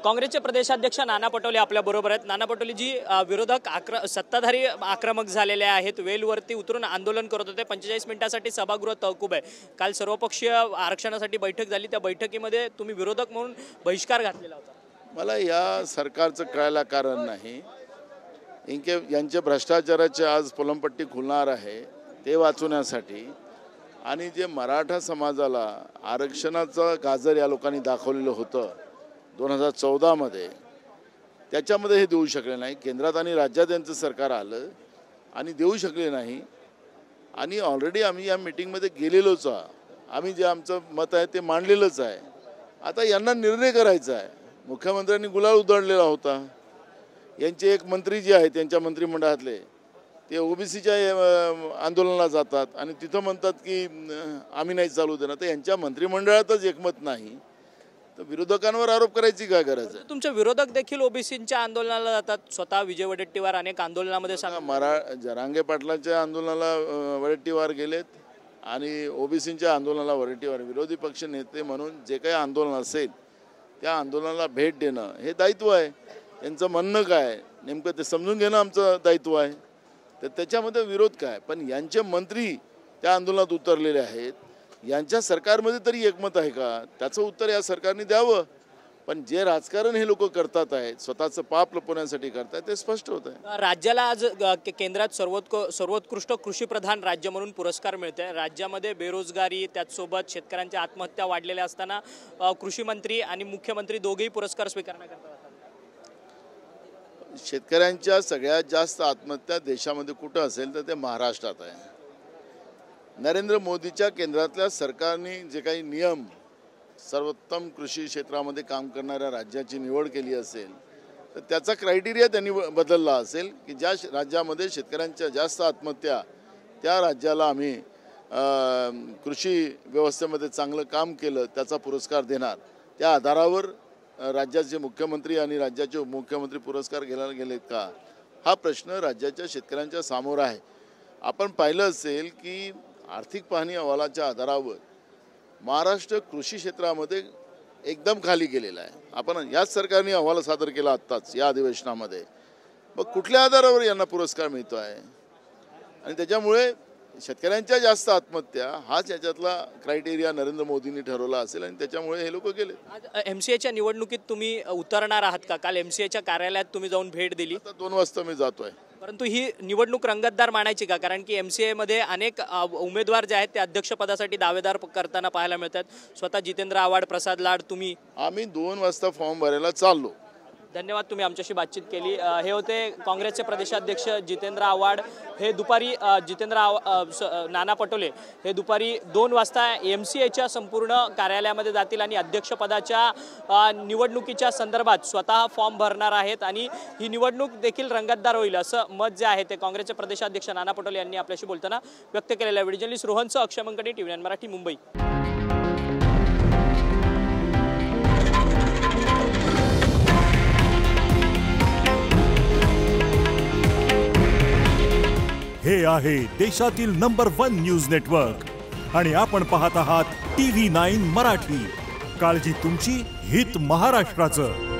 काँग्रेसचे प्रदेशाध्यक्ष नाना पटोले आपल्या बरोबर आहेत। नाना पटोले जी, विरोधक सत्ताधारी आक्रमक झालेले आहेत, वेलवरती उतरून आंदोलन करत होते। 45 मिनिटांसाठी सभागृह तहकूब आहे। काल सर्वपक्षीय आरक्षणासाठी बैठक झाली, त्या बैठकीमध्ये तुम्ही विरोधक म्हणून बहिष्कार घातलेला होता। मला या सरकारचं कळायला कारण नाही। यांचे भ्रष्टाचाराचे आज पोलमपट्टी खुलणार आहे ते वाचवण्यासाठी आणि जे मराठा समाजाला आरक्षणाचं गाजर या लोकांनी दाखवलेलं होतं 2014 मध्ये, त्याच्यामध्ये हे देऊ शकले नाही। केंद्रात आणि राज्यात यांचं सरकार आलं आणि देऊ शकले नाही। आणि ऑलरेडी आम्ही या मीटिंगमध्ये गेलेलोच आहोत। आम्ही जे आमचं मत आहे ते मांडलेलंच आहे। आता यांना निर्णय करायचा आहे। मुख्यमंत्र्यांनी गुलाल उधळलेला होता। यांचे एक मंत्री जे आहेत त्यांच्या मंत्रिमंडळातले ते ओबीसीच्या आंदोलनाला जातात आणि तिथं म्हणतात की आम्ही नाही चालू देणार। तर यांच्या मंत्रिमंडळातच एकमत नाही तर विरोधकांवर आरोप करायची काय गरज आहे? तुमचे विरोधक देखील ओबीसीच्या आंदोलनाला जातात। स्वतः विजय वडेट्टीवार अनेक आंदोलनामध्ये जरांगे पाटलांच्या आंदोलनाला वडेट्टीवार गेलेत आणि ओबीसीच्या आंदोलनाला वडेट्टीवार। विरोधी पक्ष नेते म्हणून जे काही आंदोलन असेल त्या आंदोलनाला भेट देणं हे दायित्व आहे। यांचं म्हणणं काय नेमकं ते समजून घेणं आमचं दायित्व आहे। तर त्याच्यामध्ये विरोध काय? पण यांचे मंत्री त्या आंदोलनात उतरलेले आहेत। यांच्या सरकारमध्ये तरी एकमत आहे का? त्याचं उत्तर या सरकारने द्यावं। पण जे राजकारण हे लोक करतात आहेत, स्वतःचं पाप लपवण्यासाठी करतात, ते स्पष्ट होत आहे। राज्याला आज केंद्रात सर्वोत्कृष्ट कृषीप्रधान राज्य म्हणून पुरस्कार मिळते। राज्यामध्ये बेरोजगारी त्याचसोबत शेतकऱ्यांच्या आत्महत्या वाढलेल्या असताना कृषी मंत्री आणि मुख्यमंत्री दोघेही पुरस्कार स्वीकारण्याकरता जातात। शेतकऱ्यांच्या सगळ्यात जास्त आत्महत्या देशामध्ये कुठं असेल तर ते महाराष्ट्रात आहे। नरेंद्र मोदीच्या केंद्रातल्या सरकारने जे काही नियम सर्वोत्तम कृषी क्षेत्रामध्ये काम करणाऱ्या राज्याची निवड केली असेल तर त्याचा क्रायटेरिया त्यांनी बदलला असेल की ज्या राज्यामध्ये शेतकऱ्यांच्या जास्त आत्महत्या त्या राज्याला आम्ही कृषी व्यवस्थेमध्ये चांगलं काम केलं त्याचा पुरस्कार देणार। त्या आधारावर राज्याचे मुख्यमंत्री आणि राज्याचे उपमुख्यमंत्री पुरस्कार घ्यायला गेलेत का? हा प्रश्न राज्याच्या शेतकऱ्यांच्या समोर आहे। आपण पाहिलं असेल की आर्थिक पाहणी अहवालाच्या आधारावर महाराष्ट्र कृषी क्षेत्रामध्ये एकदम खाली गेलेला आहे। आपण याच सरकारने अहवाल सादर केला आत्ताच या अधिवेशनामध्ये। मग कुठल्या आधारावर यांना पुरस्कार मिळतो आहे? आणि त्याच्यामुळे शेतकऱ्यांच्या जास्त आत्महत्या हाच याच्यातला क्रायटेरिया नरेंद्र मोदींनी ठरवला असेल आणि त्याच्यामुळे हे लोक गेले। आज एमसीएच्या निवडणुकीत तुम्ही उतरणार आहात का? काल एमसीएच्या कार्यालयात तुम्ही जाऊन भेट दिली। आता 2 वाजता मी जातोय। परंतु ही निवडणूक रंगतदार मानायची का? कारण की एमसीए मध्ये अनेक उमेदवार जे आहेत ते अध्यक्षपदासाठी दावेदार करताना पाहायला मिळतात। स्वतः जितेंद्र आव्हाड, प्रसाद लाड, तुम्ही। आम्ही 2 वाजता फॉर्म भरायला चाललो। धन्यवाद, तुम्ही आमच्याशी बातचीत केली। हे होते काँग्रेसचे प्रदेशाध्यक्ष जितेंद्र आव्हाड। हे दुपारी नाना पटोले हे दुपारी 2 वाजता एमसीएच्या संपूर्ण कार्यालयामध्ये जातील आणि अध्यक्षपदाच्या निवडणुकीच्या संदर्भात स्वतः फॉर्म भरणार आहेत आणि ही निवडणूक देखील रंगतदार होईल असं मत जे आहे ते काँग्रेसचे प्रदेशाध्यक्ष नाना पटोले यांनी आपल्याशी बोलताना व्यक्त केलेलं आहे। व्हिडिओ जर्नलिस्ट रोहनसह अक्षय मंकणी, TV9 मराठी, मुंबई। हे आहे देशातील नंबर 1 न्यूज नेटवर्क आणि आपण पाहत आहात TV9 मराठी। काळजी तुमची, हित महाराष्ट्राचं।